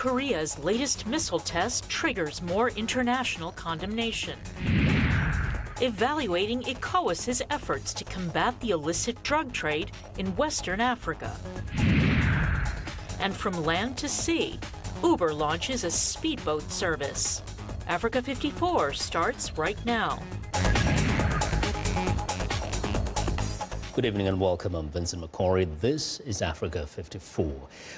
Korea's latest missile test triggers more international condemnation. Evaluating ECOWAS's efforts to combat the illicit drug trade in Western Africa. And from land to sea, Uber launches a speedboat service. Africa 54 starts right now. Good evening and welcome. I'm Vincent McCory. This is Africa 54.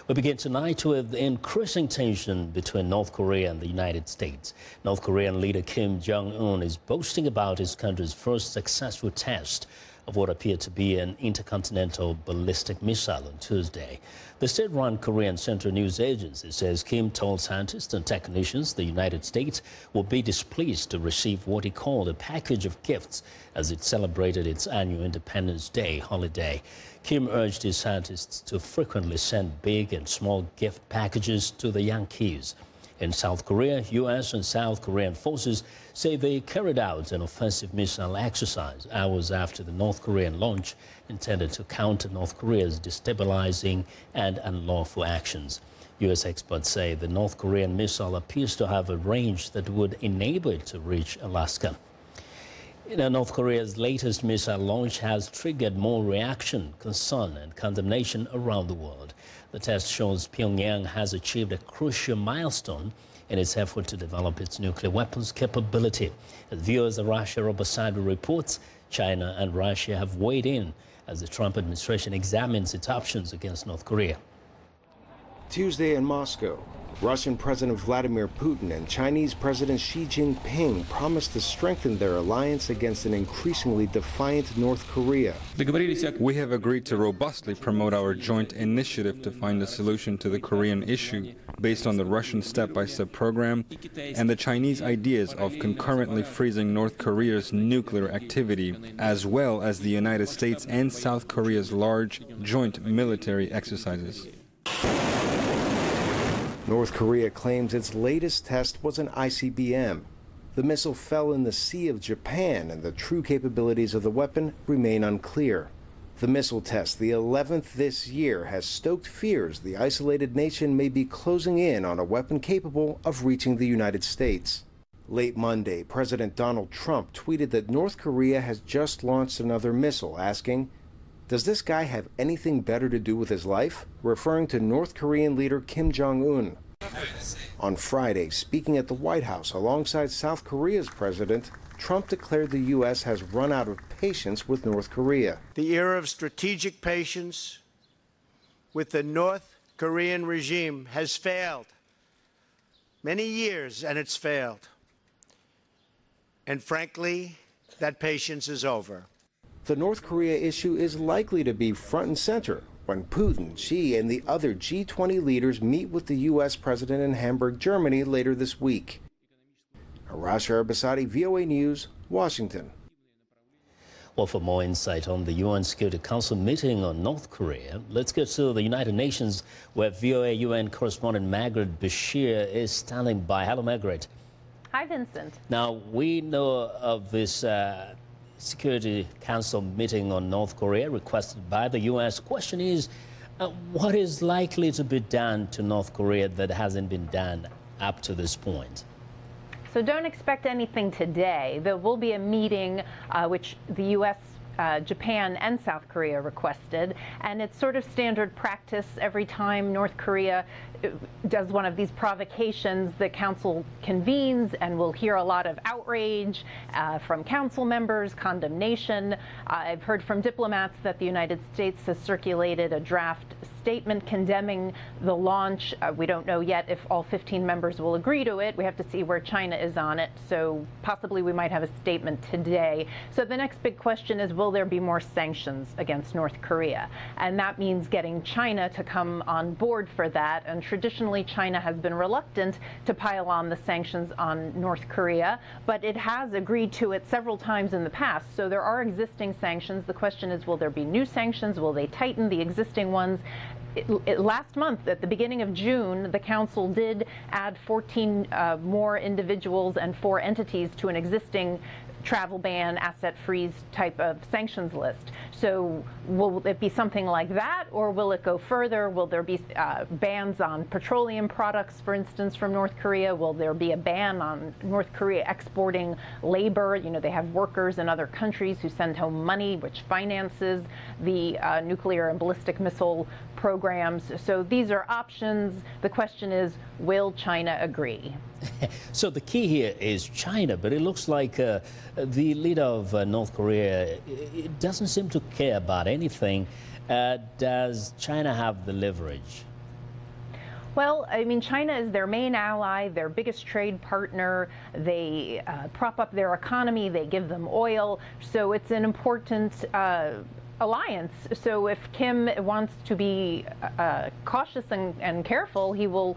We begin tonight with increasing tension between North Korea and the United States. North Korean leader Kim Jong-un is boasting about his country's first successful test of what appeared to be an intercontinental ballistic missile on Tuesday. The state-run Korean Central News Agency says Kim told scientists and technicians the United States will be displeased to receive what he called a package of gifts as it celebrated its annual Independence Day holiday. Kim urged his scientists to frequently send big and small gift packages to the Yankees. In South Korea, U.S. and South Korean forces say they carried out an offensive missile exercise hours after the North Korean launch intended to counter North Korea's destabilizing and unlawful actions. U.S. experts say the North Korean missile appears to have a range that would enable it to reach Alaska. North Korea's latest missile launch has triggered more reaction, concern, and condemnation around the world. The test shows Pyongyang has achieved a crucial milestone in its effort to develop its nuclear weapons capability. As viewers of Russia Oversight reports, China and Russia have weighed in as the Trump administration examines its options against North Korea. Tuesday in Moscow, Russian President Vladimir Putin and Chinese President Xi Jinping promised to strengthen their alliance against an increasingly defiant North Korea. We have agreed to robustly promote our joint initiative to find a solution to the Korean issue based on the Russian step-by-step program and the Chinese ideas of concurrently freezing North Korea's nuclear activity, as well as the United States and South Korea's large joint military exercises. North Korea claims its latest test was an ICBM. The missile fell in the Sea of Japan, and the true capabilities of the weapon remain unclear. The missile test, the 11th this year, has stoked fears the isolated nation may be closing in on a weapon capable of reaching the United States. Late Monday, President Donald Trump tweeted that North Korea has just launched another missile, asking, "Does this guy have anything better to do with his life?" referring to North Korean leader Kim Jong-un. On Friday, speaking at the White House alongside South Korea's president, Trump declared the U.S. has run out of patience with North Korea. The era of strategic patience with the North Korean regime has failed. Many years, and it's failed. And frankly, that patience is over. The North Korea issue is likely to be front and center when Putin, Xi, and the other G20 leaders meet with the U.S. president in Hamburg, Germany later this week. Arash Arabasadi, VOA News, Washington. Well, for more insight on the UN Security Council meeting on North Korea, let's get to the United Nations, where VOA UN correspondent Margaret Bashir is standing by. Hello, Margaret. Hi, Vincent. Now, we know of this Security Council meeting on North Korea requested by the U.S. Question is, what is likely to be done to North Korea that hasn't been done up to this point? So don't expect anything today. There will be a meeting which the U.S., Japan, and South Korea requested, and it's sort of standard practice every time North Korea does one of these provocations. The council convenes, and we'll hear a lot of outrage from council members, condemnation. I've heard from diplomats that the United States has circulated a draft statement condemning the launch. We don't know yet if all 15 members will agree to it. We have to see where China is on it, so possibly we might have a statement today. So the next big question is, will there be more sanctions against North Korea? And that means getting China to come on board for that. And traditionally, China has been reluctant to pile on the sanctions on North Korea, but it has agreed to it several times in the past. So there are existing sanctions. The question is, will there be new sanctions? Will they tighten the existing ones? Last month, at the beginning of June, the Council did add 14 more individuals and 4 entities to an existing travel ban, asset freeze type of sanctions list. So will it be something like that, or will it go further? Will there be bans on petroleum products, for instance, from North Korea? Will there be a ban on North Korea exporting labor? You know, they have workers in other countries who send home money, which finances the nuclear and ballistic missile programs. So these are options. The question is, will China agree? So the key here is China, but it looks like the leader of North Korea it doesn't seem to care about anything. Does China have the leverage? Well, I mean, China is their main ally, their biggest trade partner. They prop up their economy. They give them oil. So it's an important alliance. So if Kim wants to be cautious and careful, he will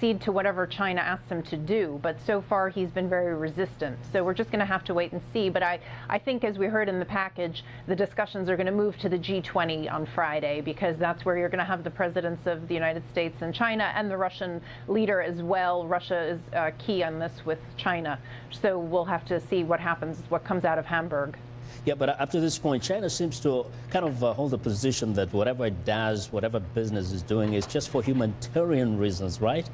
cede to whatever China asks him to do. But so far, he's been very resistant. So we're just going to have to wait and see. But I think, as we heard in the package, the discussions are going to move to the G20 on Friday, because that's where you're going to have the presidents of the United States and China, and the Russian leader as well. Russia is key on this with China. So we'll have to see what happens, what comes out of Hamburg. Yeah, but up to this point, China seems to kind of hold the position that whatever it does, whatever business is doing, is just for humanitarian reasons, right?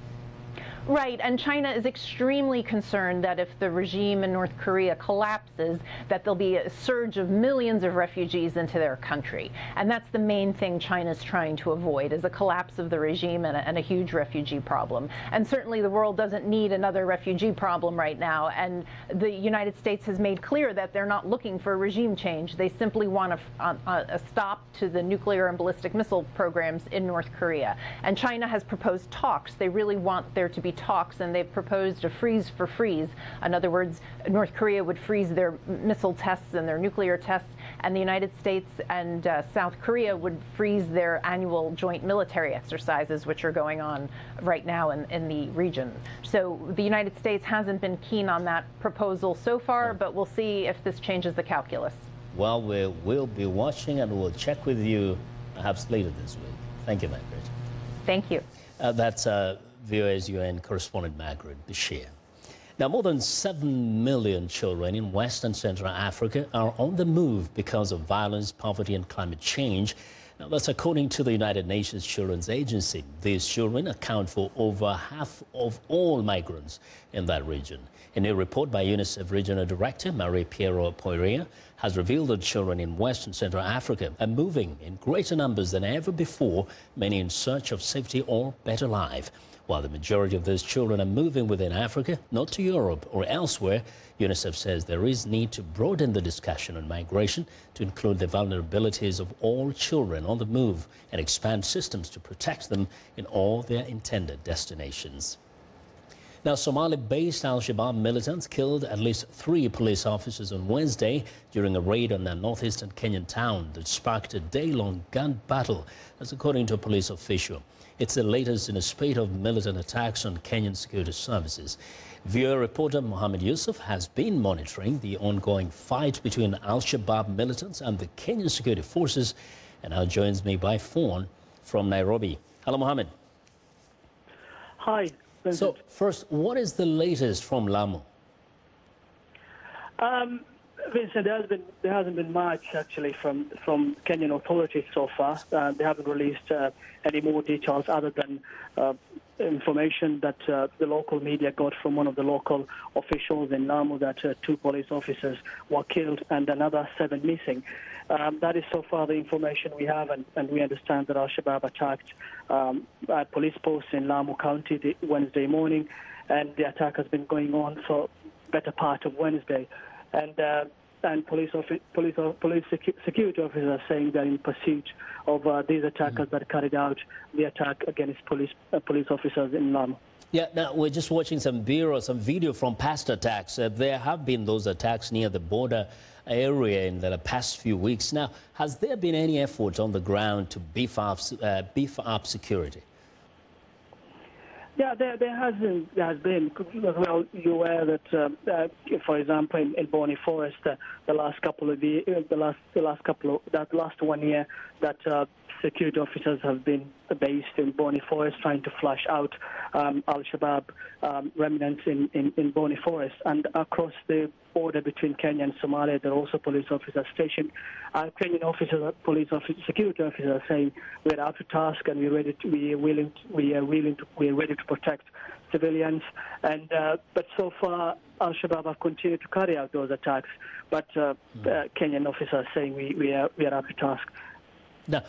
Right, and China is extremely concerned that if the regime in North Korea collapses, that there'll be a surge of millions of refugees into their country. And that's the main thing China's trying to avoid, is a collapse of the regime and a huge refugee problem. And certainly the world doesn't need another refugee problem right now. And the United States has made clear that they're not looking for a regime change. They simply want a stop to the nuclear and ballistic missile programs in North Korea. And China has proposed talks. They really want there to be talks, and they've proposed a freeze for freeze. In other words, North Korea would freeze their missile tests and their nuclear tests, and the United States and South Korea would freeze their annual joint military exercises, which are going on right now in the region. So the United States hasn't been keen on that proposal so far, but we'll see if this changes the calculus. Well, we will be watching, and we'll check with you perhaps later this week. Thank you, Margaret. Thank you. That's VOA's UN correspondent Margaret Beshear. Now, more than 7 million children in West and Central Africa are on the move because of violence, poverty, and climate change. Now, that's according to the United Nations Children's Agency. These children account for over half of all migrants in that region. A new report by UNICEF Regional Director Marie-Pierre Poirier has revealed that children in West and Central Africa are moving in greater numbers than ever before, many in search of safety or better life. While the majority of those children are moving within Africa, not to Europe or elsewhere, UNICEF says there is need to broaden the discussion on migration to include the vulnerabilities of all children on the move and expand systems to protect them in all their intended destinations. Now, Somali-based Al-Shabaab militants killed at least 3 police officers on Wednesday during a raid on a northeastern Kenyan town that sparked a day-long gun battle, as according to a police official. It's the latest in a spate of militant attacks on Kenyan security services. VOA reporter Mohammed Yusuf has been monitoring the ongoing fight between Al-Shabaab militants and the Kenyan security forces, and now joins me by phone from Nairobi. Hello, Mohammed. Hi, Vincent. So, first, what is the latest from Lamu? Vincent, there hasn't been much actually from Kenyan authorities so far. They haven't released any more details other than information that the local media got from one of the local officials in Lamu that 2 police officers were killed and another 7 missing. That is so far the information we have, and we understand that Al-Shabaab attacked a police post in Lamu County Wednesday morning, and the attack has been going on for better part of Wednesday. And police security officers are saying they're in pursuit of these attackers that carried out the attack against police officers in Lamu. Yeah, now we're just watching some video from past attacks. There have been those attacks near the border area in the past few weeks. Now, has there been any effort on the ground to beef up security? Yeah, there has been. Well, you're aware that, for example, in Boni Forest, the last 1 year, that security officers have been based in Boni Forest trying to flush out Al-Shabaab remnants in Boni Forest. And across the border between Kenya and Somalia, there are also police officers stationed. Kenyan officers, security officers are saying we're up to task and we are ready to protect civilians. And but so far, Al-Shabaab have continued to carry out those attacks. But Kenyan officers are saying we are up to task. Now,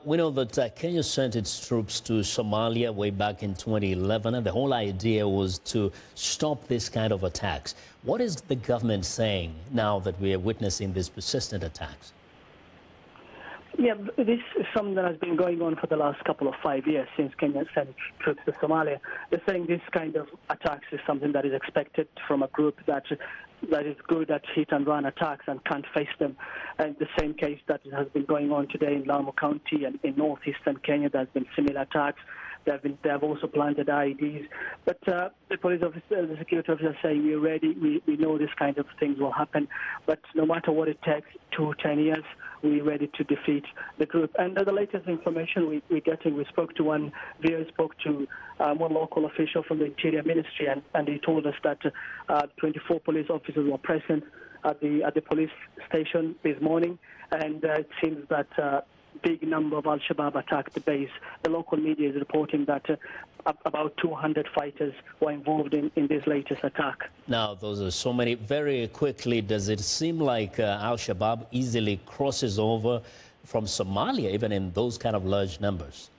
we know that Kenya sent its troops to Somalia way back in 2011, and the whole idea was to stop this kind of attacks. What is the government saying now that we are witnessing these persistent attacks? Yeah, this is something that has been going on for the last couple of 5 years since Kenya sent troops to Somalia. They're saying this kind of attacks is something that is expected from a group that is good at hit-and-run attacks and can't face them. And the same case that has been going on today in Lamu County and in northeastern Kenya, there has been similar attacks. They have also planted IEDs. But the police officer, the security officer are saying we're ready, we know this kind of things will happen. But no matter what it takes, 2 to 10 years, we're ready to defeat the group. And the latest information we're getting, we spoke to one local official from the Interior Ministry, and he told us that 24 police officers were present at the police station this morning, and it seems that big number of Al-Shabaab attacked the base. The local media is reporting that about 200 fighters were involved in this latest attack. Now, those are so many. Very quickly, does it seem like Al-Shabaab easily crosses over from Somalia, even in those kind of large numbers?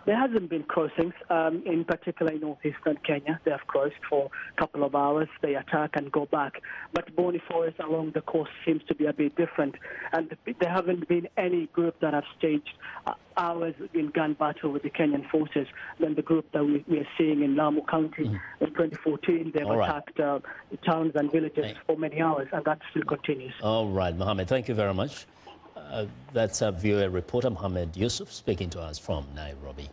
There hasn't been crossings, in particular in northeastern Kenya. They have crossed for a couple of hours. They attack and go back. But Boni Forest along the coast seems to be a bit different. And there haven't been any group that have staged hours in gun battle with the Kenyan forces than the group that we are seeing in Lamu County. In 2014, they've attacked towns and villages for many hours, and that still continues. All right, Mohammed, thank you very much. That's our viewer reporter, Mohammed Yusuf, speaking to us from Nairobi.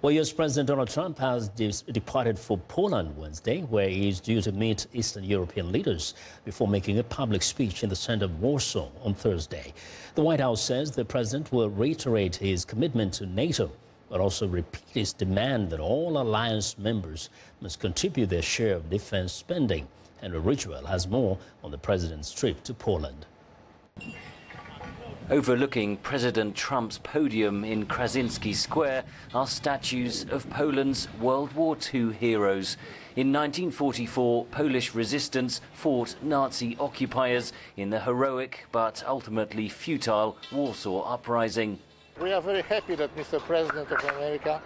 Well, US President Donald Trump has departed for Poland Wednesday, where he is due to meet Eastern European leaders before making a public speech in the center of Warsaw on Thursday. The White House says the president will reiterate his commitment to NATO, but also repeat his demand that all alliance members must contribute their share of defense spending. Henry Ridgwell has more on the president's trip to Poland. Overlooking President Trump's podium in Krasinski Square are statues of Poland's World War II heroes. In 1944, Polish resistance fought Nazi occupiers in the heroic but ultimately futile Warsaw Uprising. We are very happy that Mr. President of America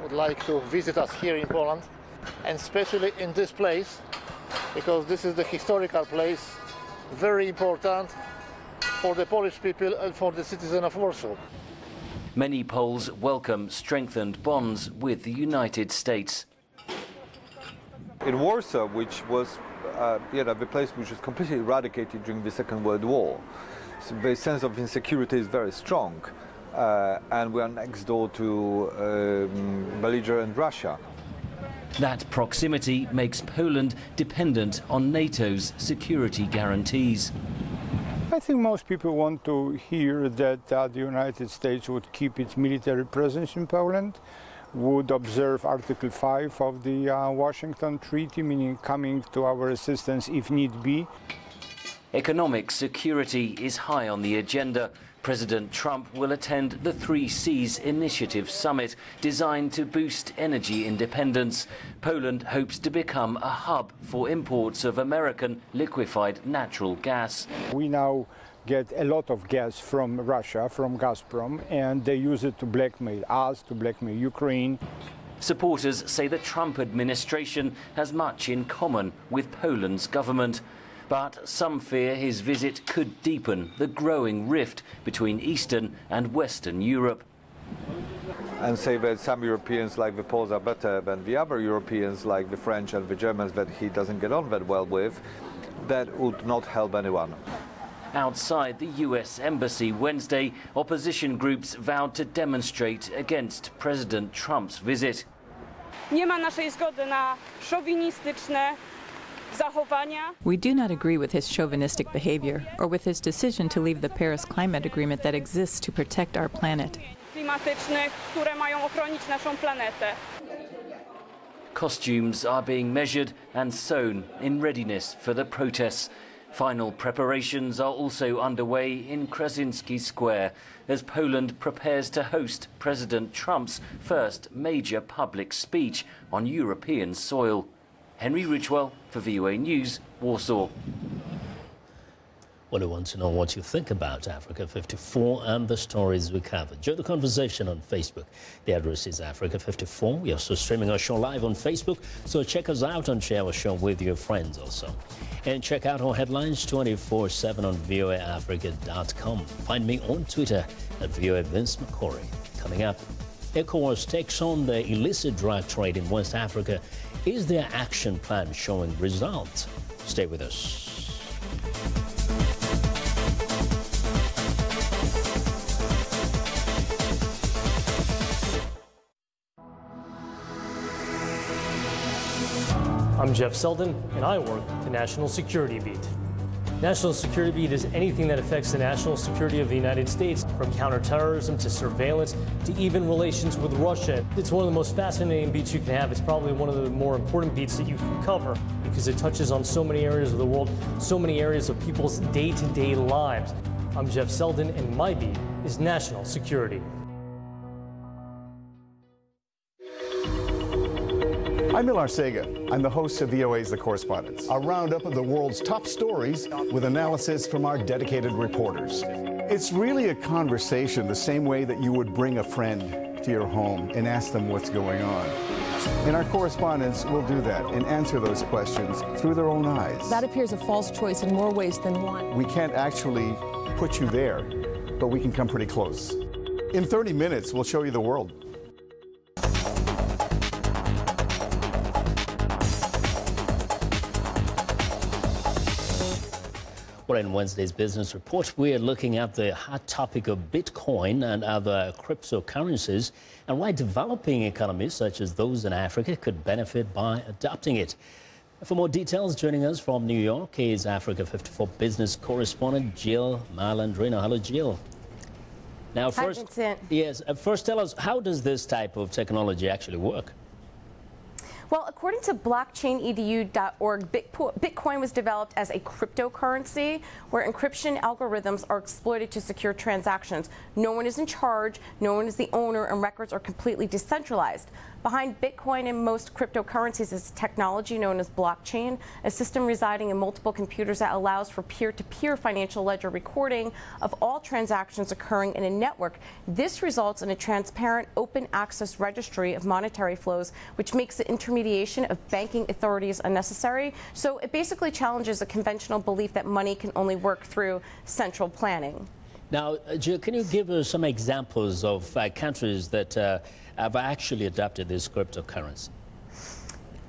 would like to visit us here in Poland, and especially in this place, because this is the historical place, very important for the Polish people and for the citizens of Warsaw. Many Poles welcome strengthened bonds with the United States. In Warsaw, which was the place which was completely eradicated during the Second World War, so the sense of insecurity is very strong, and we are next door to belligerent Russia. That proximity makes Poland dependent on NATO's security guarantees. I think most people want to hear that the United States would keep its military presence in Poland, would observe Article 5 of the Washington Treaty, meaning coming to our assistance if need be. Economic security is high on the agenda. President Trump will attend the 3 Seas Initiative Summit, designed to boost energy independence. Poland hopes to become a hub for imports of American liquefied natural gas. We now get a lot of gas from Russia, from Gazprom, and they use it to blackmail us, to blackmail Ukraine. Supporters say the Trump administration has much in common with Poland's government. But some fear his visit could deepen the growing rift between Eastern and Western Europe. And say that some Europeans like the Poles are better than the other Europeans like the French and the Germans that he doesn't get on that well with, that would not help anyone. Outside the US Embassy Wednesday, opposition groups vowed to demonstrate against President Trump's visit. Nie ma naszej zgody na szowinistyczne We do not agree with his chauvinistic behavior or with his decision to leave the Paris Climate Agreement that exists to protect our planet. Costumes are being measured and sewn in readiness for the protests. Final preparations are also underway in Krasinski Square as Poland prepares to host President Trump's first major public speech on European soil. Henry Ridgewell for VOA News, Warsaw. Well, we want to know what you think about Africa 54 and the stories we covered. Join the conversation on Facebook. The address is Africa 54. We are also streaming our show live on Facebook, so check us out and share our show with your friends also. And check out our headlines 24/7 on voaafrica.com. Find me on Twitter at VOA Vince McCory. Coming up, ECOWAS takes on the illicit drug trade in West Africa. Is their action plan showing results? Stay with us. I'm Jeff Selden, and I work the National Security Beat. National Security Beat is anything that affects the national security of the United States, from counterterrorism to surveillance to even relations with Russia. It's one of the most fascinating beats you can have. It's probably one of the more important beats that you can cover because it touches on so many areas of the world, so many areas of people's day-to-day lives. I'm Jeff Selden, and my beat is national security. I'm Millar Sega. I'm the host of VOA's The Correspondents, a roundup of the world's top stories with analysis from our dedicated reporters. It's really a conversation the same way that you would bring a friend to your home and ask them what's going on. And our correspondents will do that and answer those questions through their own eyes. That appears a false choice in more ways than one. We can't actually put you there, but we can come pretty close. In 30 minutes, we'll show you the world. Well, in Wednesday's business report, we are looking at the hot topic of Bitcoin and other cryptocurrencies and why developing economies such as those in Africa could benefit by adopting it. For more details, joining us from New York is Africa 54 business correspondent Jill Malandrino. Hello, Jill. Now, first, Hi, Vincent. First tell us, how does this type of technology actually work? Well, according to blockchainedu.org, Bitcoin was developed as a cryptocurrency where encryption algorithms are exploited to secure transactions. No one is in charge, no one is the owner, and records are completely decentralized. Behind Bitcoin and most cryptocurrencies is technology known as blockchain, a system residing in multiple computers that allows for peer-to-peer financial ledger recording of all transactions occurring in a network. This results in a transparent, open access registry of monetary flows, which makes the intermediation of banking authorities unnecessary. So it basically challenges a conventional belief that money can only work through central planning. Now, Jill, can you give us some examples of countries that have actually adopted this cryptocurrency?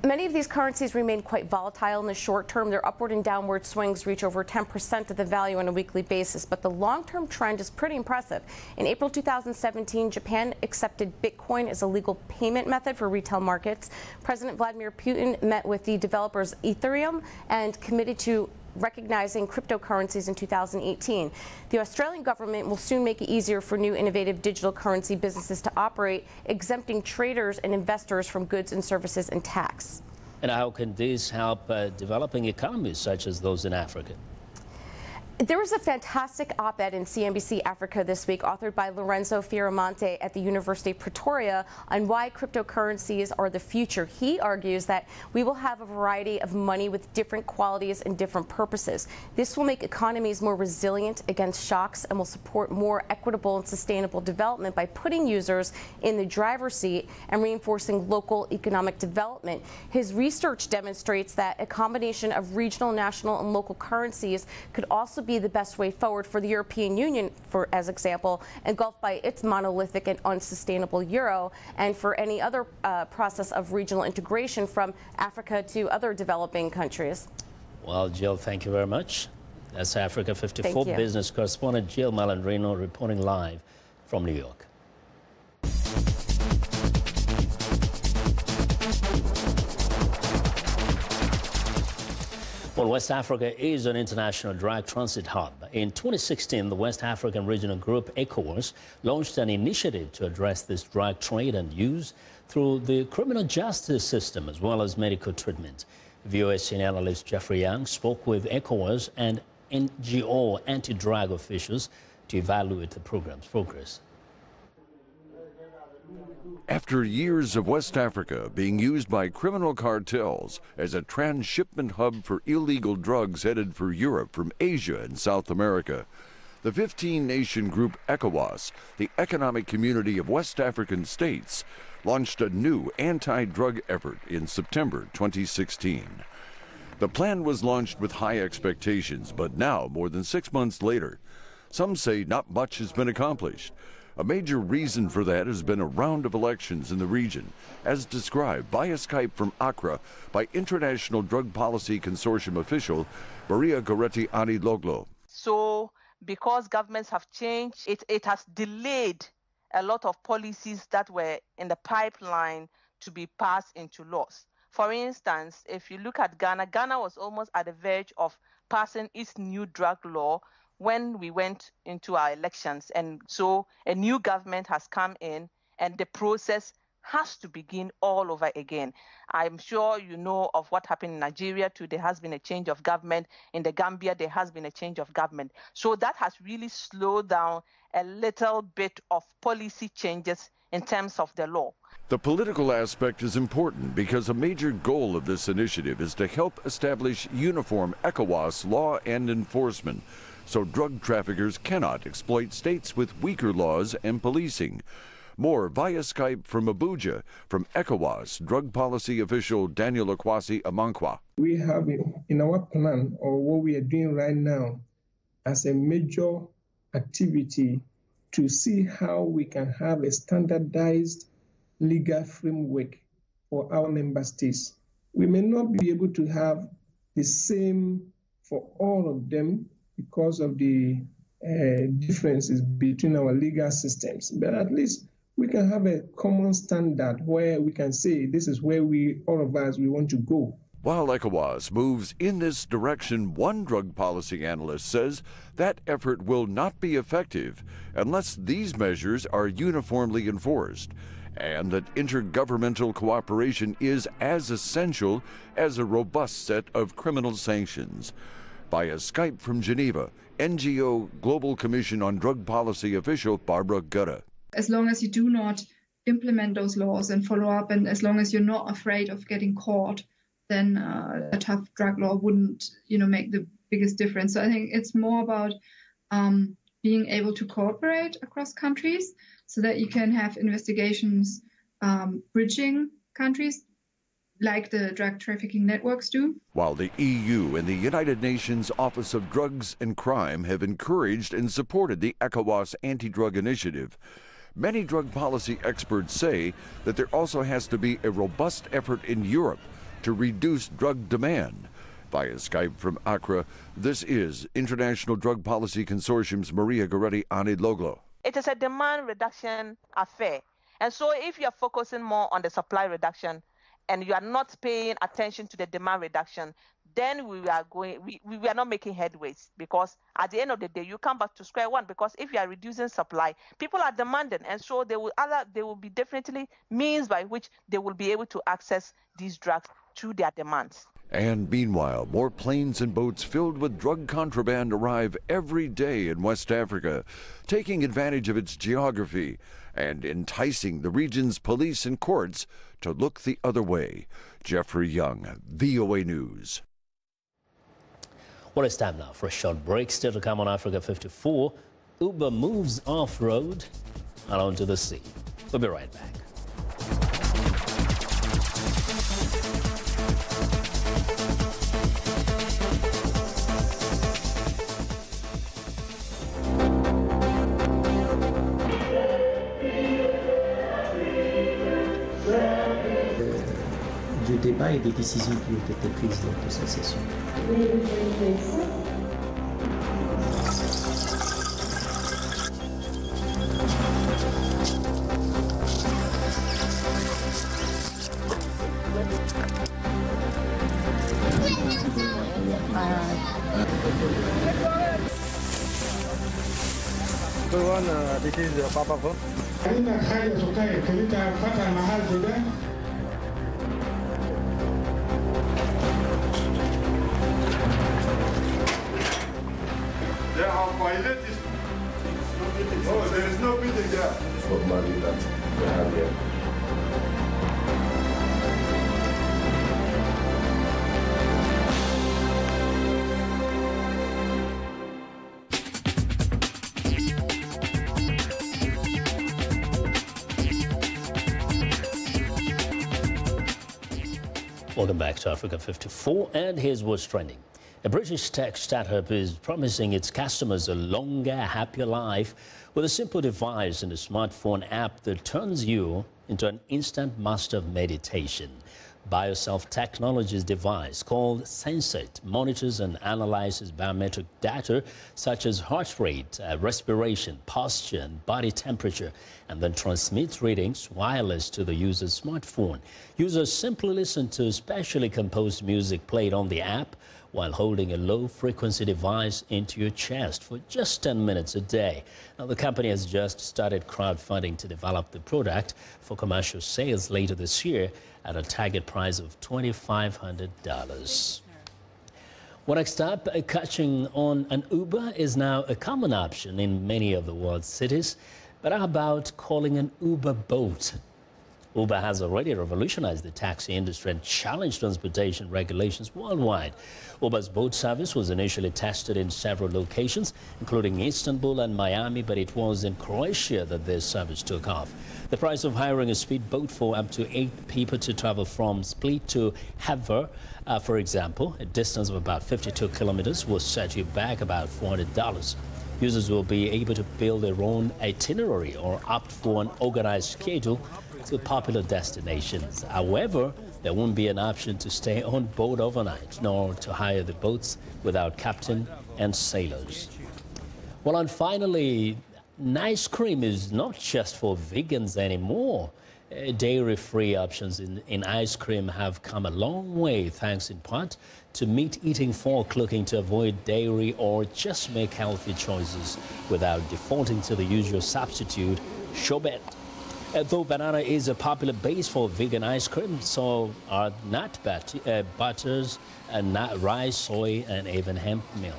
Many of these currencies remain quite volatile in the short term. Their upward and downward swings reach over 10% of the value on a weekly basis, but the long-term trend is pretty impressive. In April 2017, Japan accepted Bitcoin as a legal payment method for retail markets. President Vladimir Putin met with the developers Ethereum and committed to recognizing cryptocurrencies in 2018. The Australian government will soon make it easier for new innovative digital currency businesses to operate, exempting traders and investors from goods and services and tax. And how can this help developing economies such as those in Africa? There was a fantastic op-ed in CNBC Africa this week authored by Lorenzo Fioramonte at the University of Pretoria on why cryptocurrencies are the future. He argues that we will have a variety of money with different qualities and different purposes. This will make economies more resilient against shocks and will support more equitable and sustainable development by putting users in the driver's seat and reinforcing local economic development. His research demonstrates that a combination of regional, national, and local currencies could also be the best way forward for the European Union, as example, engulfed by its monolithic and unsustainable euro, and for any other process of regional integration from Africa to other developing countries. Well, Jill, thank you very much. That's Africa 54 business correspondent Jill Malandrino reporting live from New York. Well, West Africa is an international drug transit hub. In 2016, the West African Regional Group, ECOWAS, launched an initiative to address this drug trade and use through the criminal justice system as well as medical treatment. VOA senior analyst Jeffrey Young spoke with ECOWAS and NGO anti-drug officials to evaluate the program's progress. After years of West Africa being used by criminal cartels as a transshipment hub for illegal drugs headed for Europe from Asia and South America, the 15-nation group ECOWAS, the Economic Community of West African States, launched a new anti-drug effort in September 2016. The plan was launched with high expectations, but now, more than 6 months later, some say not much has been accomplished. A major reason for that has been a round of elections in the region, as described via Skype from Accra by International Drug Policy Consortium official Maria Goretti Aniloglu. So, because governments have changed, it has delayed a lot of policies that were in the pipeline to be passed into laws. For instance, if you look at Ghana, Ghana was almost at the verge of passing its new drug law when we went into our elections. And so a new government has come in and the process has to begin all over again. I'm sure you know of what happened in Nigeria too. There has been a change of government. In the Gambia, there has been a change of government. So that has really slowed down a little bit of policy changes in terms of the law. The political aspect is important because a major goal of this initiative is to help establish uniform ECOWAS law and enforcement, so drug traffickers cannot exploit states with weaker laws and policing. More via Skype from Abuja, from ECOWAS drug policy official Daniel Akwasi Amankwa. We have in our plan, or what we are doing right now, as a major activity to see how we can have a standardized legal framework for our member states. We may not be able to have the same for all of them because of the differences between our legal systems, but at least we can have a common standard where we can say this is where all of us want to go. While ECOWAS moves in this direction, one drug policy analyst says that effort will not be effective unless these measures are uniformly enforced, and that intergovernmental cooperation is as essential as a robust set of criminal sanctions. Via Skype from Geneva, NGO Global Commission on Drug Policy official Barbara Gutta. As long as you do not implement those laws and follow up, and as long as you're not afraid of getting caught, then a tough drug law wouldn't, make the biggest difference. So I think it's more about being able to cooperate across countries so that you can have investigations bridging countries like the drug trafficking networks do. While the EU and the United Nations Office of Drugs and Crime have encouraged and supported the ECOWAS anti-drug initiative, many drug policy experts say that there also has to be a robust effort in Europe to reduce drug demand. Via Skype from Accra, this is International Drug Policy Consortium's Maria Goretti Aniloglu. It is a demand reduction affair. And so if you're focusing more on the supply reduction and you are not paying attention to the demand reduction, then we are not making headways, because at the end of the day, you come back to square one, because if you are reducing supply, people are demanding, and so there will be definitely means by which they will be able to access these drugs through their demands. And meanwhile, more planes and boats filled with drug contraband arrive every day in West Africa, taking advantage of its geography and enticing the region's police and courts to look the other way. Jeffrey Young, VOA News. Well, it's time now for a short break. Still to come on Africa 54, Uber moves off-road and onto the sea. We'll be right back. Du débat et des décisions qui ont été prises lors de cette session. Everyone, this is Papa Vo. Oh, there is no building there. For money that we have here. Welcome back to Africa 54, and here's what's trending. A British tech startup is promising its customers a longer, happier life with a simple device and a smartphone app that turns you into an instant master of meditation. BioSelf Technologies device called Sensate monitors and analyzes biometric data such as heart rate, respiration, posture, and body temperature, and then transmits readings wireless to the user's smartphone. Users simply listen to specially composed music played on the app while holding a low-frequency device into your chest for just 10 minutes a day. Now, the company has just started crowdfunding to develop the product for commercial sales later this year at a target price of $2,500. Well, next up, catching on an Uber is now a common option in many of the world's cities. But how about calling an Uber boat? Uber has already revolutionized the taxi industry and challenged transportation regulations worldwide. Uber's boat service was initially tested in several locations, including Istanbul and Miami, but it was in Croatia that this service took off. The price of hiring a speedboat for up to 8 people to travel from Split to Hvar, for example, a distance of about 52 kilometers, will set you back about $400. Users will be able to build their own itinerary or opt for an organized schedule to popular destinations. However, there won't be an option to stay on board overnight, nor to hire the boats without captain and sailors. Well, and finally, ice cream is not just for vegans anymore. Dairy-free options in ice cream have come a long way, thanks in part to meat-eating folk looking to avoid dairy or just make healthy choices without defaulting to the usual substitute, sorbet. Though banana is a popular base for vegan ice cream, so are nut butters, nut rice, soy, and even hemp milk.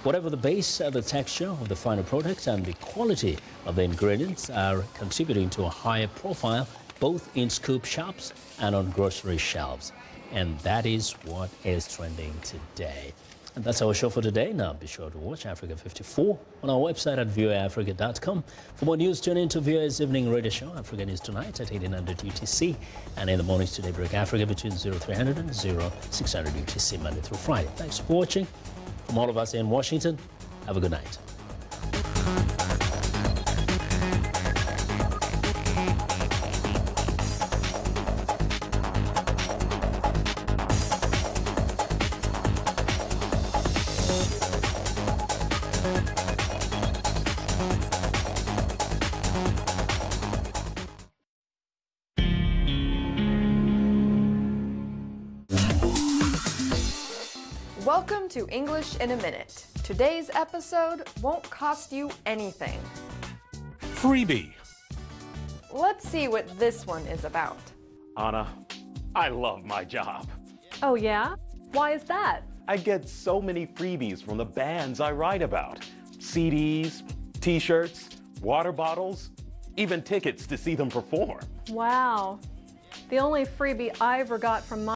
Whatever the base, the texture of the final product and the quality of the ingredients are contributing to a higher profile both in scoop shops and on grocery shelves. And that is what is trending today. And that's our show for today. Now be sure to watch Africa 54 on our website at voaafrica.com. For more news, tune in to VOA's evening radio show, Africa News Tonight at 1800 UTC. And in the mornings today, Break Africa between 0300 and 0600 UTC, Monday through Friday. Thanks for watching. From all of us in Washington, have a good night. Welcome to English in a Minute. Today's episode won't cost you anything. Freebie. Let's see what this one is about. Anna, I love my job. Oh yeah? Why is that? I get so many freebies from the bands I write about. CDs, t-shirts, water bottles, even tickets to see them perform. Wow. The only freebie I ever got from my